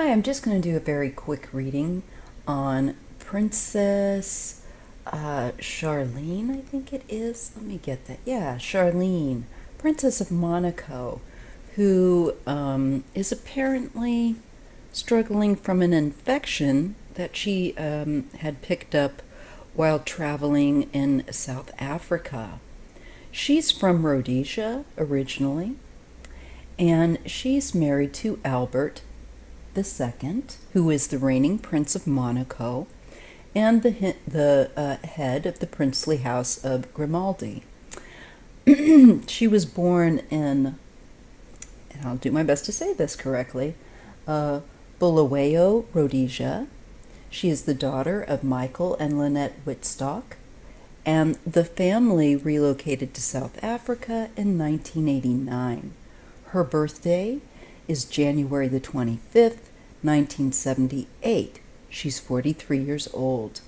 Hi, I'm just going to do a very quick reading on Princess Charlene, I think it is. Let me get that. Yeah, Charlene, Princess of Monaco, who is apparently struggling from an infection that she had picked up while traveling in South Africa. She's from Rhodesia originally, and she's married to Albert II, who is the reigning Prince of Monaco and the head of the princely house of Grimaldi. She was born in, and I'll do my best to say this correctly, Bulawayo, Rhodesia. She is the daughter of Michael and Lynette Whitstock, and the family relocated to South Africa in 1989. Her birthday is January the 25th, 1978. She's 43 years old.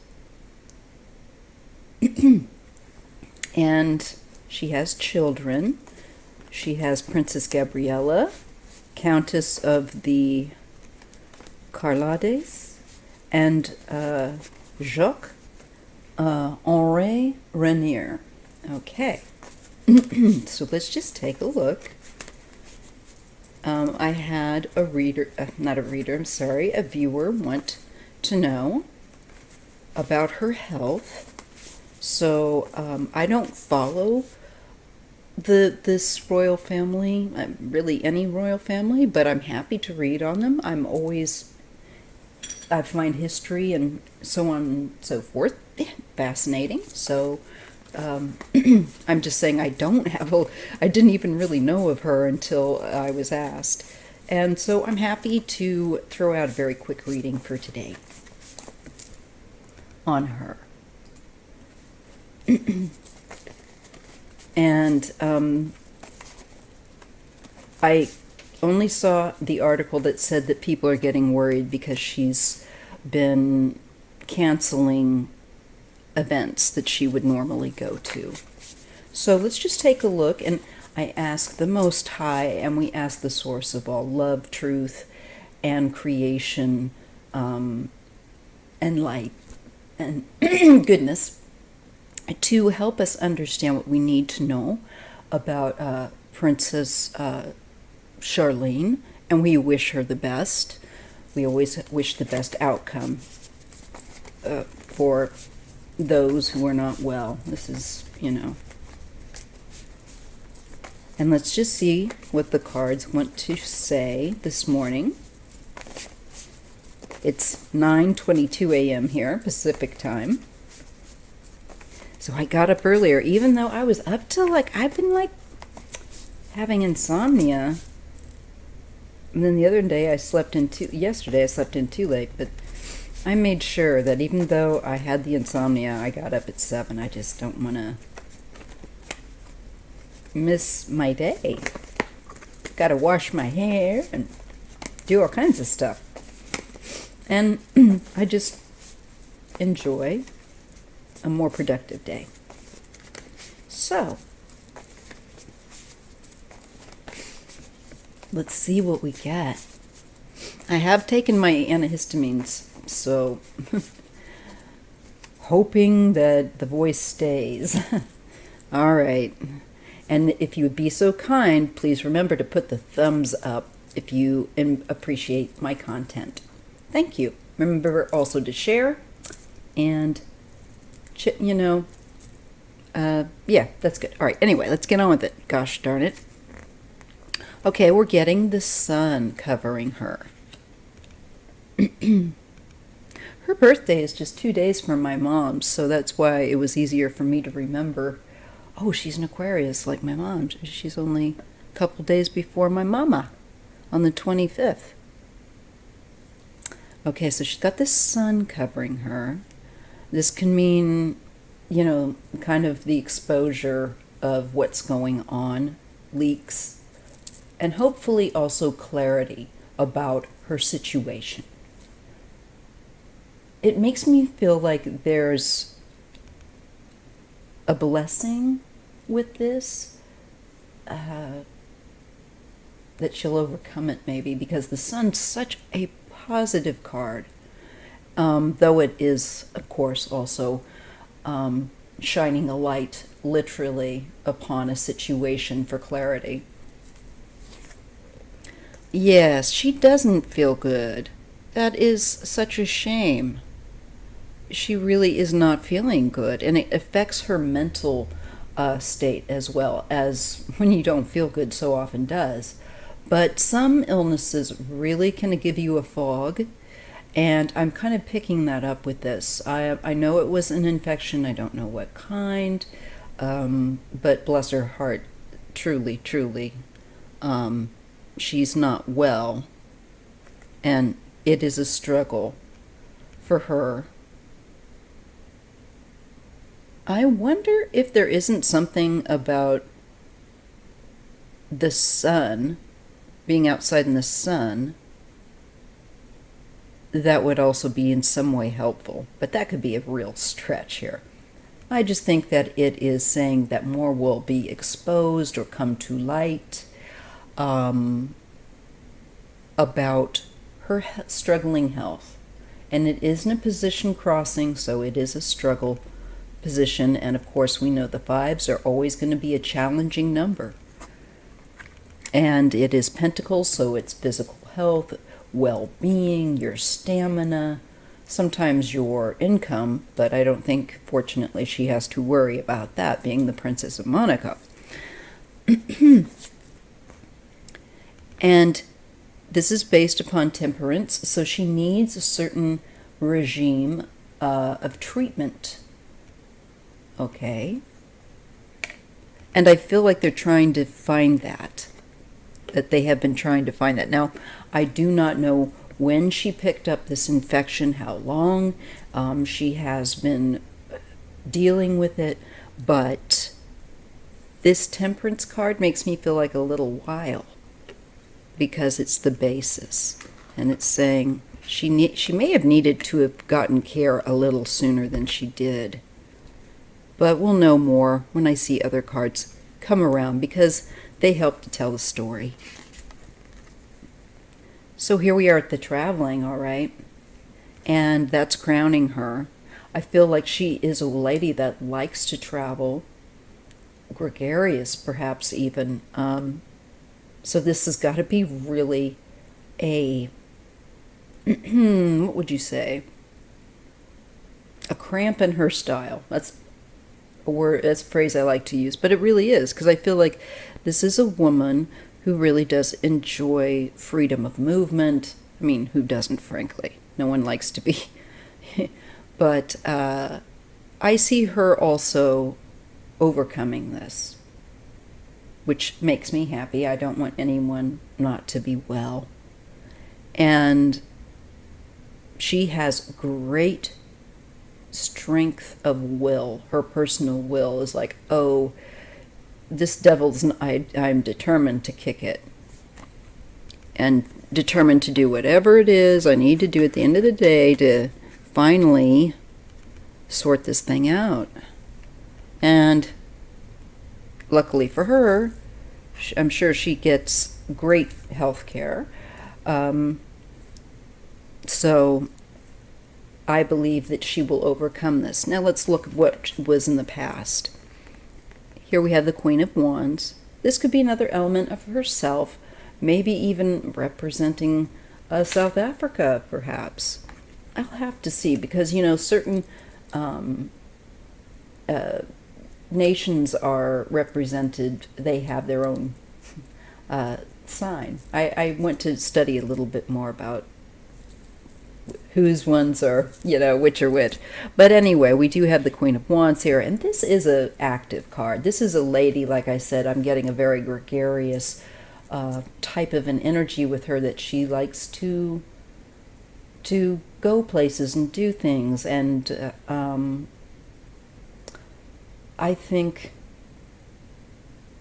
And she has children. She has Princess Gabriella, Countess of the Carlades, and Jacques Henri Renier. Okay, so let's just take a look. I had a viewer want to know about her health. So I don't follow this royal family, really any royal family, but I'm happy to read on them. I find history and so on and so forth fascinating. So I'm just saying I didn't even really know of her until I was asked. And so I'm happy to throw out a very quick reading for today on her. And I only saw the article that said that people are getting worried because she's been canceling events that she would normally go to. So let's just take a look, and I ask the Most High, and we ask the source of all love, truth, and creation, and light, and goodness, to help us understand what we need to know about Princess Charlene, and we wish her the best. We always wish the best outcome for those who are not well. This is, And let's just see what the cards want to say this morning. It's 9:22 a.m. here, Pacific time. So I got up earlier, even though I was up till I've been having insomnia. And then the other day yesterday I slept in too late, but I made sure that even though I had the insomnia, I got up at 7. I just don't want to miss my day. Got to wash my hair and do all kinds of stuff. And I just enjoy a more productive day. So, let's see what we get. I have taken my antihistamines, so hoping that the voice stays. All right. And if you would be so kind, please remember to put the thumbs up if you appreciate my content. Thank you. Remember also to share and, yeah, that's good. All right. Anyway, let's get on with it. Gosh darn it. Okay, we're getting the sun covering her. Her birthday is just 2 days from my mom's, so that's why it was easier for me to remember. Oh, she's an Aquarius like my mom. She's only a couple days before my mama on the 25th. Okay, so she's got the sun covering her. This can mean, kind of the exposure of what's going on, leaks, and hopefully also clarity about her situation. It makes me feel like there's a blessing with this, that she'll overcome it maybe, because the sun's such a positive card, though it is, of course, also shining a light literally upon a situation for clarity. Yes, she doesn't feel good. That is such a shame. She really is not feeling good, and it affects her mental state as well, as when you don't feel good so often does. But some illnesses really can give you a fog, and I'm kind of picking that up with this. I know it was an infection, I don't know what kind, but bless her heart, truly, truly, she's not well, and it is a struggle for her. I wonder if there isn't something about the sun, being outside in the sun, that would also be in some way helpful. But that could be a real stretch here. I just think that it is saying that more will be exposed or come to light about her struggling health. And it isn't a position crossing, so it is a struggle position, and of course we know the fives are always going to be a challenging number. And it is pentacles, so it's physical health, well-being, your stamina, sometimes your income, but I don't think, fortunately, she has to worry about that, being the Princess of Monaco. And this is based upon temperance, so she needs a certain regime of treatment. Okay. And I feel like they're trying to find that they have been trying to find that. Now, I do not know when she picked up this infection, how long she has been dealing with it, but this temperance card makes me feel like a little while, because it's the basis. And it's saying she may have needed to have gotten care a little sooner than she did. But we'll know more when I see other cards come around, because they help to tell the story. So here we are at the traveling, all right? And that's crowning her. I feel like she is a lady that likes to travel, gregarious perhaps even. So this has got to be really a, what would you say? A cramp in her style. That's a word, that's a phrase I like to use, but it really is, because I feel like this is a woman who really does enjoy freedom of movement. I mean, who doesn't, frankly? No one likes to be. But I see her also overcoming this, which makes me happy. I don't want anyone not to be well. And she has great strength of will. Her personal will is like, oh, this devil's, I'm determined to kick it, and determined to do whatever it is I need to do at the end of the day to finally sort this thing out. And luckily for her, I'm sure she gets great health care. So I believe that she will overcome this. Now let's look at what was in the past. Here we have the Queen of Wands. This could be another element of herself, maybe even representing South Africa, perhaps. I'll have to see, because, you know, certain nations are represented, they have their own sign. I went to study a little bit more about whose ones are, you know, which are which. But anyway, we do have the Queen of Wands here, and this is an active card. This is a lady, like I said, I'm getting a very gregarious type of an energy with her, that she likes to go places and do things. And I think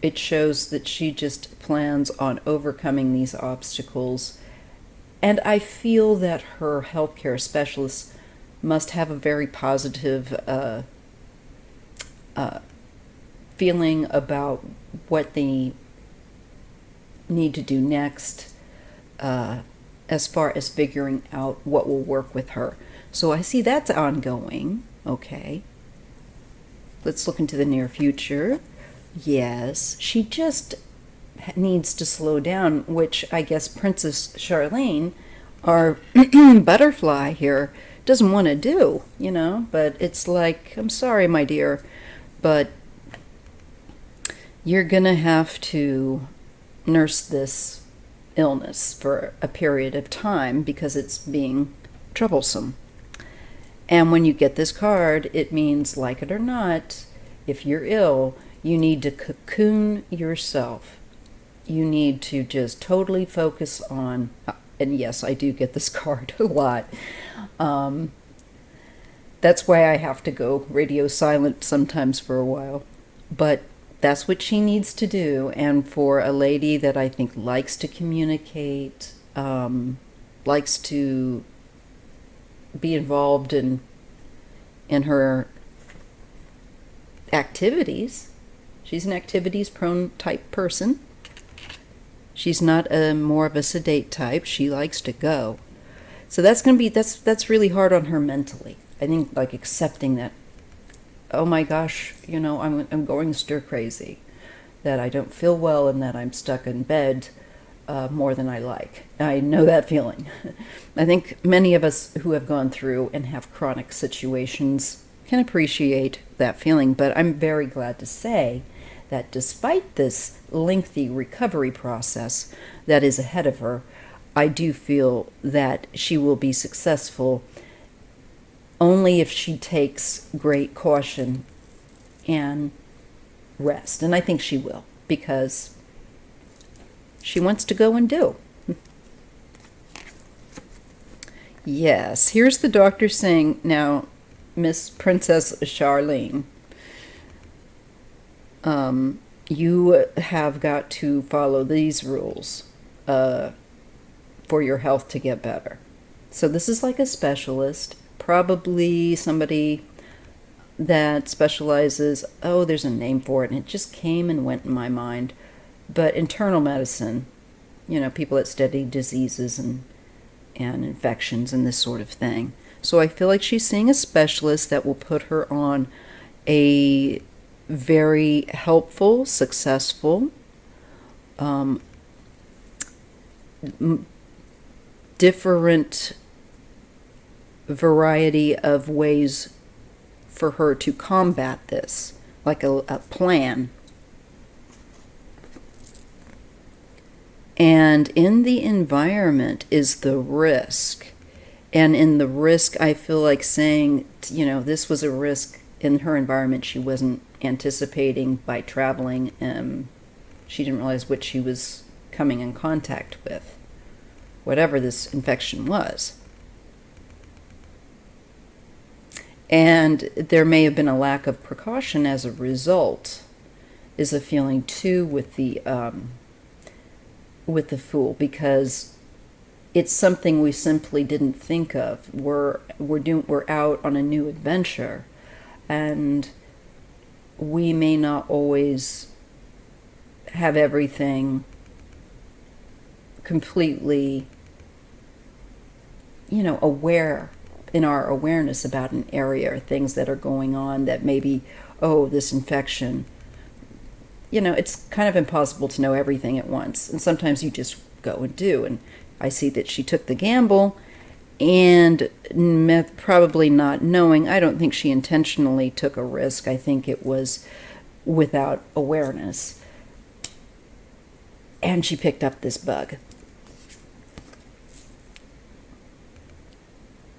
it shows that she just plans on overcoming these obstacles. And I feel that her healthcare specialists must have a very positive feeling about what they need to do next, as far as figuring out what will work with her. So I see that's ongoing. Okay. Let's look into the near future. Yes, she just needs to slow down, which I guess Princess Charlene, our butterfly here, doesn't want to do, but it's like, I'm sorry, my dear, but you're gonna have to nurse this illness for a period of time because it's being troublesome. And when you get this card, it means, like it or not, if you're ill, you need to cocoon yourself. You need to just totally focus on, and yes, I do get this card a lot. That's why I have to go radio silent sometimes for a while. But that's what she needs to do. And for a lady that I think likes to communicate, likes to be involved in her activities, she's an activities-prone type person. She's not more of a sedate type. She likes to go. So that's going to be, that's really hard on her mentally. I think, like, accepting that, oh my gosh, I'm going stir crazy, that I don't feel well and that I'm stuck in bed more than I like. I know that feeling. I think many of us who have gone through and have chronic situations can appreciate that feeling, but I'm very glad to say that despite this lengthy recovery process that is ahead of her, I do feel that she will be successful only if she takes great caution and rest. And I think she will, because she wants to go and do. Yes, here's the doctor saying, now, Miss Princess Charlene, you have got to follow these rules for your health to get better. So this is like a specialist, probably somebody that specializes, there's a name for it, and it just came and went in my mind, but internal medicine, people that study diseases and infections and this sort of thing. So I feel like she's seeing a specialist that will put her on a very helpful, successful, different variety of ways for her to combat this, like a plan. And in the environment is the risk. And in the risk, I feel like saying, this was a risk in her environment she wasn't anticipating by traveling. She didn't realize what she was coming in contact with, whatever this infection was. And there may have been a lack of precaution as a result, is a feeling too with the Fool, because it's something we simply didn't think of. We're out on a new adventure, and we may not always have everything completely, aware in our awareness about an area or things that are going on that maybe, this infection. It's kind of impossible to know everything at once, and sometimes you just go and do. And I see that she took the gamble, and probably not knowing. I don't think she intentionally took a risk. I think it was without awareness. And she picked up this bug.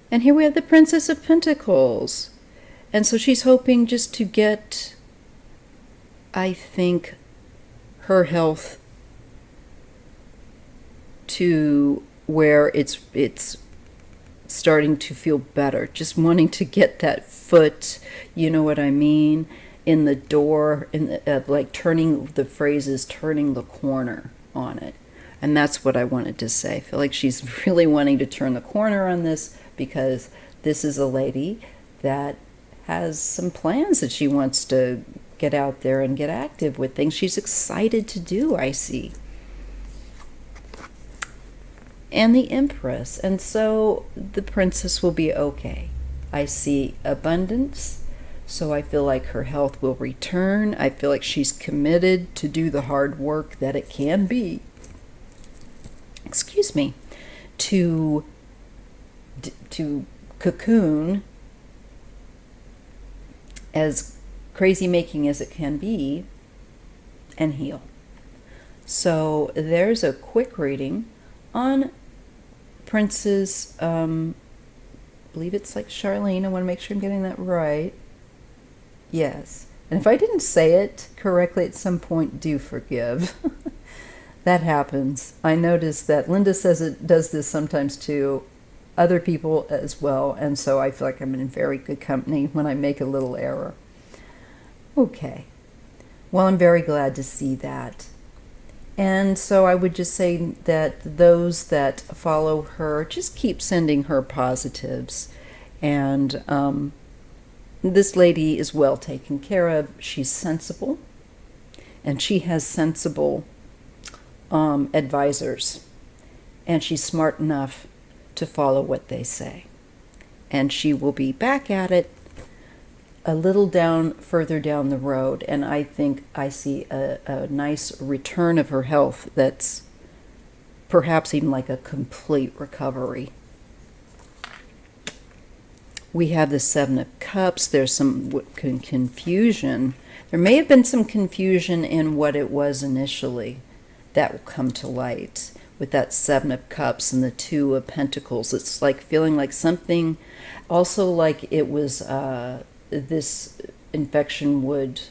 And here we have the Princess of Pentacles. And so she's hoping just to get, I think, her health to where it's starting to feel better. Just wanting to get that foot, you know what I mean, in the door, like turning the phrases, turning the corner on it. And that's what I wanted to say. I feel like she's really wanting to turn the corner on this, because this is a lady that has some plans that she wants to get out there and get active with, things she's excited to do, I see. and the Empress. And so the princess will be okay. I see abundance, so I feel like her health will return. I feel like she's committed to do the hard work that it can be, excuse me, to cocoon, as crazy making as it can be, and heal. So there's a quick reading on Princess, I believe it's like Charlene. I want to make sure I'm getting that right. Yes. And if I didn't say it correctly at some point, do forgive. That happens. I notice that Linda says it does this sometimes too, other people as well, and so I feel like I'm in very good company when I make a little error. Okay. Well, I'm very glad to see that. And so I would just say that those that follow her, just keep sending her positives. And this lady is well taken care of. She's sensible, and she has sensible advisors. And she's smart enough to follow what they say. And she will be back at it a little further down the road, and I think I see a nice return of her health that's perhaps even like a complete recovery. We have the Seven of Cups. There's some confusion. There may have been some confusion in what it was initially. That will come to light with that Seven of Cups and the Two of Pentacles. It's like feeling like something, also like it was this infection would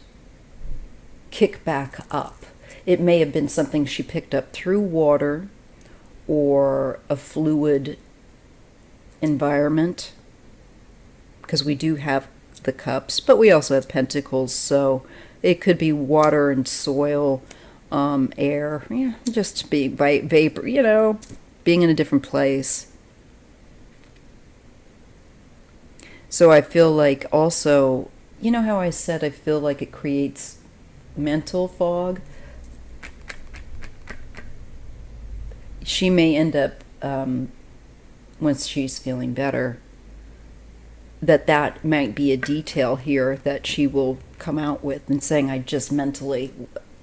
kick back up. It may have been something she picked up through water or a fluid environment, because we do have the cups, but we also have pentacles, so it could be water and soil, air, yeah, just be vapor, being in a different place. So I feel like also, you know how I said I feel like it creates mental fog? She may end up, once she's feeling better, that might be a detail here that she will come out with and saying, I just mentally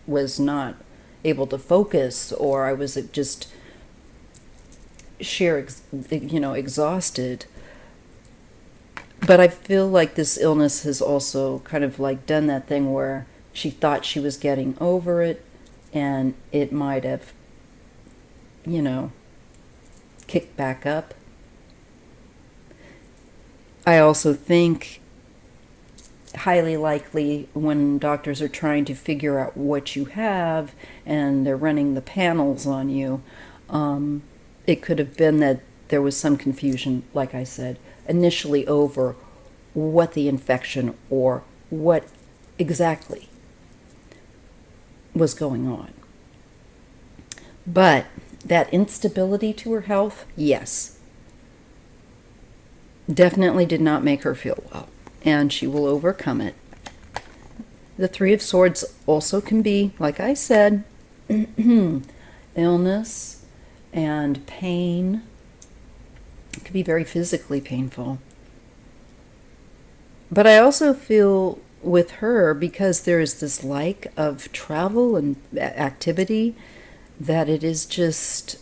was not able to focus, or I was just exhausted. But I feel like this illness has also kind of like done that thing where she thought she was getting over it, and it might have, kicked back up. I also think highly likely when doctors are trying to figure out what you have and they're running the panels on you, it could have been that there was some confusion, like I said, initially over what the infection or what exactly was going on. But that instability to her health, yes, definitely did not make her feel well, and she will overcome it. The Three of Swords also can be, like I said, illness and pain. It could be very physically painful. But I also feel with her, because there is this like of travel and activity, that it is just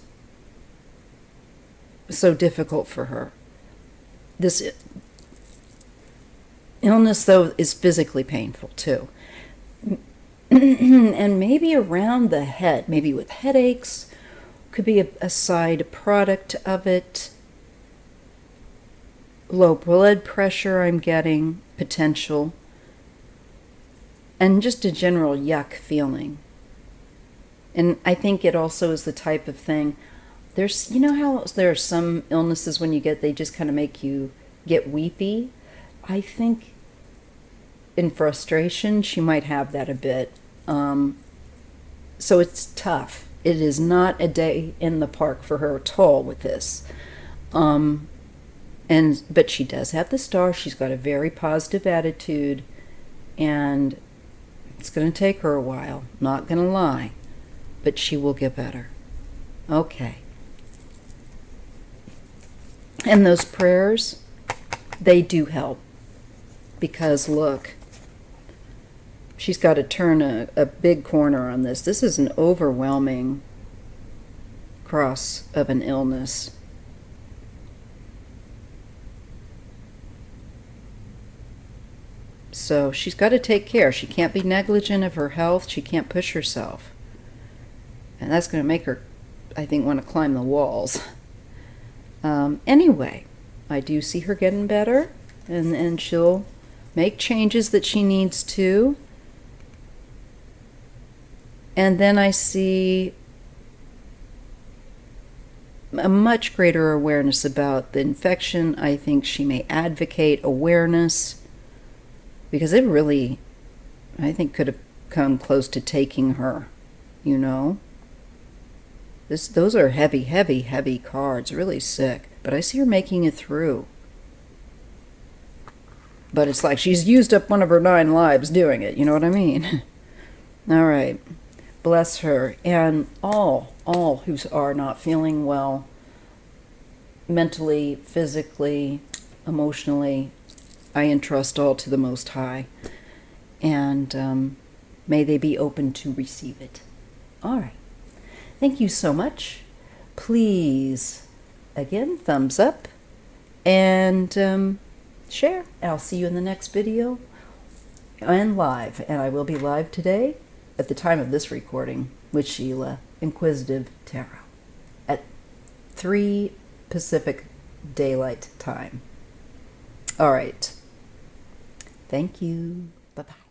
so difficult for her. This illness, though, is physically painful, too. And maybe around the head, maybe with headaches, could be a side product of it. Low blood pressure, I'm getting, potential. And just a general yuck feeling. And I think it also is the type of thing, there's, how there are some illnesses when you get, they just kind of make you get weepy? I think in frustration, she might have that a bit. So it's tough. It is not a day in the park for her at all with this. But she does have the star. She's got a very positive attitude, and it's going to take her a while, not going to lie, but she will get better. Okay. And those prayers, they do help. Because look, she's got to turn a big corner on this. This is an overwhelming cross of an illness. So she's got to take care. She can't be negligent of her health. She can't push herself. And that's going to make her, I think, want to climb the walls. Anyway, I do see her getting better, and she'll make changes that she needs to. And then I see a much greater awareness about the infection. I think she may advocate awareness, because it really, I think, could have come close to taking her, you know. Those are heavy, heavy, heavy cards, really sick. But I see her making it through. But it's like she's used up one of her 9 lives doing it, you know what I mean? All right. Bless her. And all who are not feeling well, mentally, physically, emotionally, I entrust all to the Most High. And may they be open to receive it. All right. Thank you so much. Please, again, thumbs up and share. I'll see you in the next video and live. And I will be live today at the time of this recording with Sheila, Inquisitive Tarot, at 3 Pacific Daylight Time. All right. Thank you. Bye-bye.